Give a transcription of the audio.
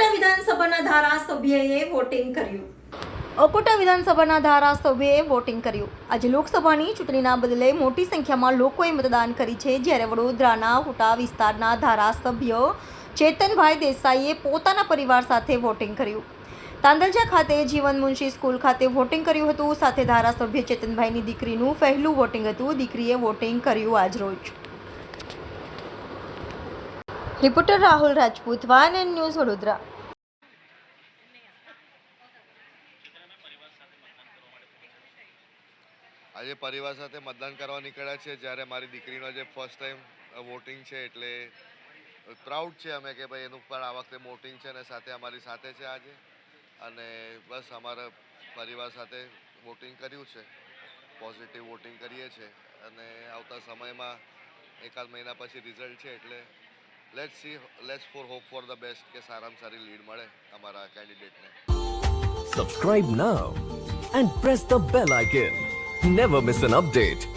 અકોટા વિધાનસભાના ધારાસભ્યએ વોટિંગ કર્યું. અકોટા વિધાનસભાના ધારાસભ્યએ વોટિંગ કર્યું. આજે લોકસભાની ચૂંટણીના બદલે મોટી સંખ્યામાં લોકોએ મતદાન કરી છે. જ્યારે વડોદરાના હુટા વિસ્તારના ધારાસભ્ય ચેતનભાઈ દેસાઈએ પોતાના પરિવાર સાથે વોટિંગ કર્યું. તાંદલજા ખાતે જીવન મુનશી સ્કૂલ ખાતે વોટિંગ કર્યું હતું. સાથે ધારાસભ્ય ચેતનભાઈની દીકરીનું પહેલું વોટિંગ હતું. દીકરીએ વોટિંગ કર્યું. આજરોજ reporter Rahul Rajput, YNN news, Vadodara. આજે પરિવાર સાથે મતદાન કરવા નીકળ્યા છે. જ્યારે મારી દીકરીનો જે ફર્સ્ટ ટાઈમ વોટિંગ છે એટલે પ્રાઉડ છે અમે કે ભાઈ એનું પણ આ વખતે વોટિંગ છે અને સાથે અમારી સાથે છે આજે. અને બસ અમારા પરિવાર સાથે વોટિંગ કર્યું છે. પોઝિટિવ વોટિંગ કરીએ છીએ અને આવતા સમયમાં એકાદ મહિના પછી રિઝલ્ટ છે એટલે let's hope for the best કે સારામાં સારી લીડ મળે અમારા કેન્ડિડેટને. Subscribe now and press the bell icon. Never miss an update.